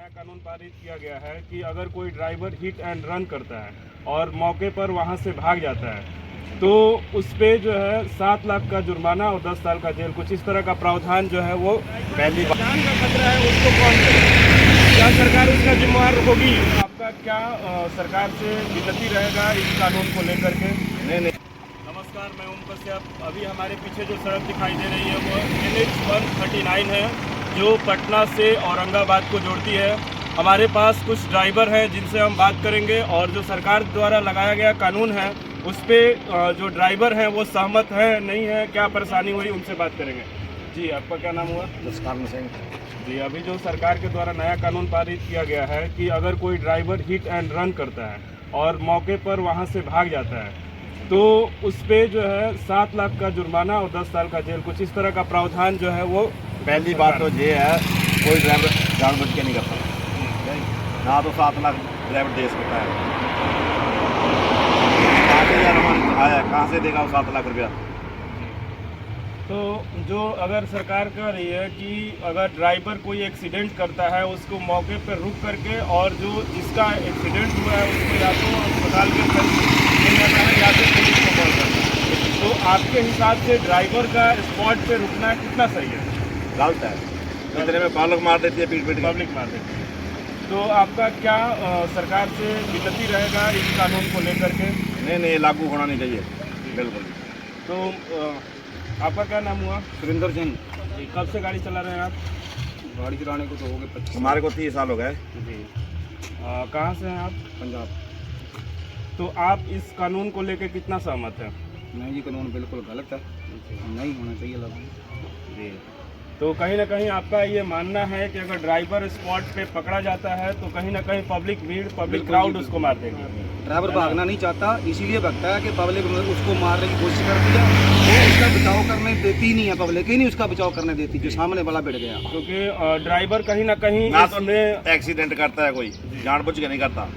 नया कानून पारित किया गया है कि अगर कोई ड्राइवर हिट एंड रन करता है और मौके पर वहां से भाग जाता है तो उस पे जो है 7 लाख का जुर्माना और 10 साल का जेल, कुछ इस तरह का प्रावधान जो है वो पहली बार जान का खतरा है उसको कौन करेगा? क्या सरकार उसका जिम्मेवार होगी? आपका क्या सरकार से विनती रहेगा इस कानून को लेकर के? नहीं। नमस्कार, मैं ओम कश्यप। अभी हमारे पीछे जो सड़क दिखाई दे रही है वो NH-139 है जो पटना से औरंगाबाद को जोड़ती है। हमारे पास कुछ ड्राइवर हैं जिनसे हम बात करेंगे और जो सरकार द्वारा लगाया गया कानून है उस पर जो ड्राइवर हैं वो सहमत है नहीं है, क्या परेशानी हुई, उनसे बात करेंगे। जी, आपका क्या नाम हुआ? मुस्कान सिंह। जी, अभी जो सरकार के द्वारा नया कानून पारित किया गया है कि अगर कोई ड्राइवर हिट एंड रन करता है और मौके पर वहां से भाग जाता है तो उस पे जो है 7 लाख का जुर्माना और 10 साल का जेल, कुछ इस तरह का प्रावधान जो है वो पहली बात तो ये है, कोई ड्राइवर जानबूझ के नहीं करता ना, तो 7 लाख ड्राइवर दे सकता है। 5,000 हमारे आया, कहाँ से देगा वो 7 लाख रुपया? तो जो अगर सरकार कह रही है कि अगर ड्राइवर कोई एक्सीडेंट करता है उसको मौके पर रुक करके और जो जिसका एक्सीडेंट हुआ है उसको या तो अस्पताल के ले जाता है या तो पुलिस को कॉल करता है, तो आपके हिसाब से ड्राइवर का स्पॉट पे रुकना कितना सही है? गलत है। इतने में पब्लिक मार देती है, पीट पब्लिक मार देती है। तो आपका क्या सरकार से विनती रहेगा इस कानून को लेकर के? नहीं, लागू होना नहीं चाहिए बिल्कुल। तो आपका क्या नाम हुआ? सुरेंद्र सिंह। जी, कब से गाड़ी चला रहे हैं आप? गाड़ी चलाने को तो हो गए 25, हमारे को 30 साल हो गए। जी, कहाँ से हैं आप? पंजाब। तो आप इस कानून को लेकर कितना सहमत हैं? नहीं, ये कानून बिल्कुल गलत है, नहीं होना चाहिए लागू। जी, तो कहीं ना कहीं आपका ये मानना है कि अगर ड्राइवर स्पॉट पे पकड़ा जाता है तो कहीं ना कहीं पब्लिक भीड़, पब्लिक क्राउड उसको मार देगी। ड्राइवर भागना नहीं चाहता, इसीलिए भागता है कि पब्लिक उसको मारने की कोशिश करती है, वो उसका बचाव करने देती ही नहीं है, पब्लिक ही नहीं उसका बचाव करने देती, जो सामने वाला बैठ गया। क्योंकि ड्राइवर कहीं ना कहीं ना तो एक्सीडेंट करता है, कोई जानबूझ के नहीं करता।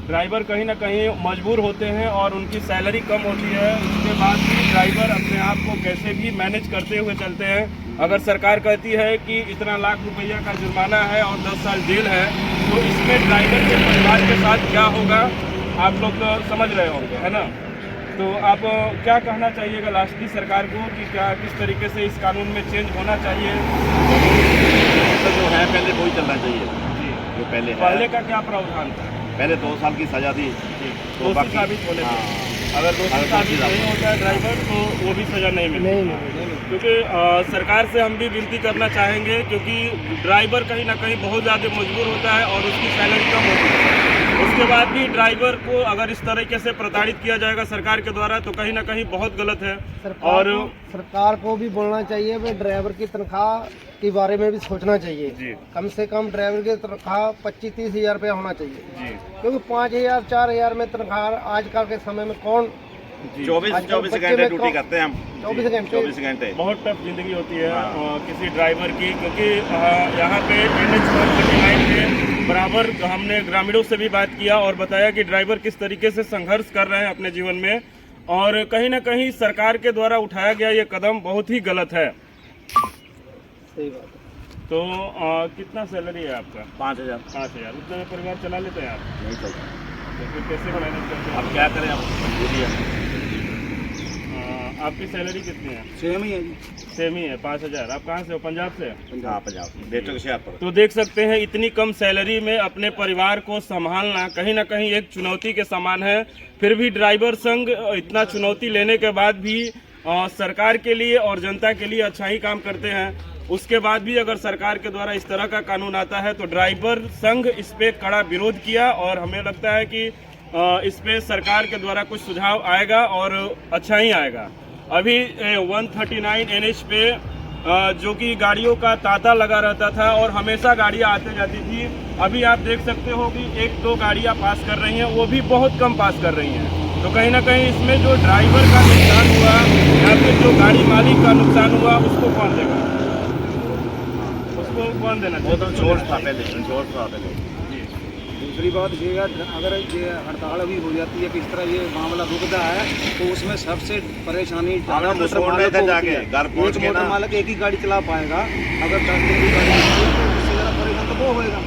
ड्राइवर कहीं ना कहीं मजबूर होते हैं और उनकी सैलरी कम होती है, उसके बाद भी ड्राइवर अपने आप को कैसे भी मैनेज करते हुए चलते हैं। अगर सरकार कहती है कि इतना लाख रुपया का जुर्माना है और 10 साल जेल है तो इसमें ड्राइवर के परिवार के साथ क्या होगा आप लोग तो समझ रहे होंगे, है ना? तो आप क्या कहना चाहिएगा लास्टली सरकार को कि क्या किस तरीके से इस कानून में चेंज होना चाहिए? तो जो है पहले वही चलना चाहिए जी, जो पहले का क्या प्रावधान था? पहले 2 साल की सजा थी, तो दोषी साबित होने पर अगर दोषी साबित नहीं होता है ड्राइवर तो वो भी सजा नहीं मिलेगी। क्योंकि सरकार से हम भी विनती करना चाहेंगे क्योंकि ड्राइवर कहीं ना कहीं बहुत ज़्यादा मजबूर होता है और उसकी सैलरी कम होती है, उसके बाद भी ड्राइवर को अगर इस तरीके से प्रताड़ित किया जाएगा सरकार के द्वारा तो कहीं ना कहीं बहुत गलत है। और सरकार को भी बोलना चाहिए, वे ड्राइवर की तनख्वाह के बारे में भी सोचना चाहिए। जी, कम से कम ड्राइवर की तनख्वाह 25-30 हज़ार रुपया होना चाहिए। जी, क्योंकि 5,000-4,000 में तनख्वाह आजकल के समय में कौन 24 घंटे ड्यूटी करते हैं हम। 24 घंटे बहुत टफ जिंदगी होती है किसी ड्राइवर की, क्योंकि यहाँ पे NH-139 के बराबर हमने ग्रामीणों से भी बात किया और बताया कि ड्राइवर किस तरीके से संघर्ष कर रहे हैं अपने जीवन में और कहीं ना कहीं सरकार के द्वारा उठाया गया ये कदम बहुत ही गलत है। सही बात है। तो कितना सैलरी है आपका? 5,000। 5,000। उतना में परिवार चला लेते हैं आप? नहीं चलता, तो फिर कैसे मैनेज करते हैं? अब क्या करें, अब मजबूरी है। आपकी सैलरी कितनी है? सेम ही है जी, सेम ही है 5,000। आप कहाँ से हो? पंजाब से? हाँ, पंजाब बेटों के शहर पर। तो देख सकते हैं इतनी कम सैलरी में अपने परिवार को संभालना कहीं ना कहीं एक चुनौती के समान है। फिर भी ड्राइवर संघ इतना चुनौती लेने के बाद भी सरकार के लिए और जनता के लिए अच्छा ही काम करते हैं। उसके बाद भी अगर सरकार के द्वारा इस तरह का कानून आता है तो ड्राइवर संघ इस पे कड़ा विरोध किया और हमें लगता है कि इस पे सरकार के द्वारा कुछ सुझाव आएगा और अच्छा ही आएगा। अभी 139 NH पे जो कि गाड़ियों का तांता लगा रहता था और हमेशा गाड़ियां आते जाती थी, अभी आप देख सकते हो कि 1-2 गाड़ियां पास कर रही हैं, वो भी बहुत कम पास कर रही हैं। तो कहीं ना कहीं इसमें जो ड्राइवर का नुकसान हुआ या फिर जो गाड़ी मालिक का नुकसान हुआ उसको कौन देगा? उसको कौन देना चाहिए? वो तो इंश्योरेंस था पहले। दूसरी बात ये है, अगर ये हड़ताल अभी हो जाती है कि इस तरह ये मामला रुकता है तो उसमें सबसे परेशानी मोटर मालिक एक ही गाड़ी चला पाएगा। अगर 10 दिन की गाड़ी तो उससे ज़्यादा परेशान तो वो होएगा।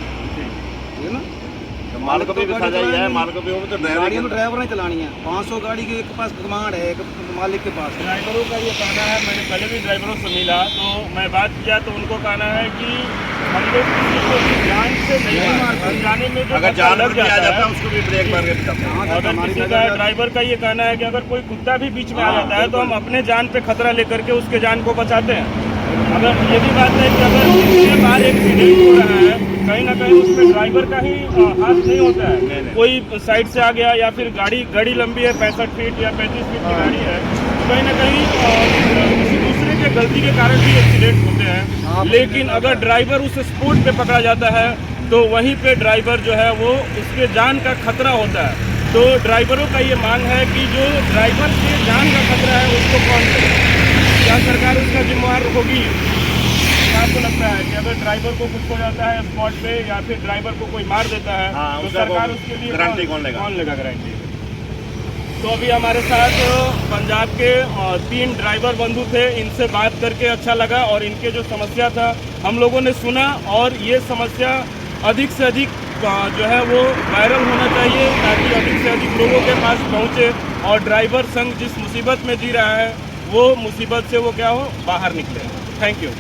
मालिक भी सजा ही है, मालिक भी वो तो गाड़ियों में ड्राइवर ड्राइवर ने चलानी है। 500 गाड़ी के एक पास कमांड है, एक मालिक के पास। ड्राइवरों का ये कहना है, मैंने पहले भी ड्राइवरों से मिला तो मैं बात किया तो उनको कहना है कि हम लोग किसी को भी जान से नहीं मारते, अनजाने में जो अगर धक्का जानवर लग भी आ जाता जाता है है। उसको भी ब्रेक मार के पिटाते हैं। अगर किसी का ड्राइवर का ये कहना है कि अगर कोई कुत्ता भी बीच में आ जाता है तो हम अपने जान पे खतरा लेकर के उसके जान को बचाते हैं। अगर ये भी बात है कि अगर इसके बाद एक्सीडेंट हो रहा है, कहीं ना कहीं उसमें ड्राइवर का ही हाथ नहीं होता है। कोई साइड से आ गया या फिर गाड़ी लंबी है 65 फीट या 35 फीट की गाड़ी है, तो कहीं ना कहीं किसी दूसरे के गलती के कारण भी एक्सीडेंट होते हैं। लेकिन अगर ड्राइवर उस स्पॉट पे पकड़ा जाता है तो वहीं पे ड्राइवर जो है वो उसके जान का खतरा होता है। तो ड्राइवरों का ये मांग है कि जो ड्राइवर के जान का खतरा है उसको कौन करे? क्या सरकार उसका जिम्मेवार होगी? आपको लगता है कि अगर ड्राइवर को कुछ हो जाता है स्पॉट पे या फिर ड्राइवर को कोई मार देता है तो उसका सरकार उसके लिए गारंटी कौन लेगा गारंटी? तो अभी हमारे साथ पंजाब के 3 ड्राइवर बंधु थे, इनसे बात करके अच्छा लगा और इनके जो समस्या था हम लोगों ने सुना और ये समस्या अधिक से अधिक जो है वो वायरल होना चाहिए ताकि अधिक से अधिक लोगों के पास पहुंचे और ड्राइवर संघ जिस मुसीबत में जी रहा है वो मुसीबत से वो क्या हो बाहर निकले। Thank you.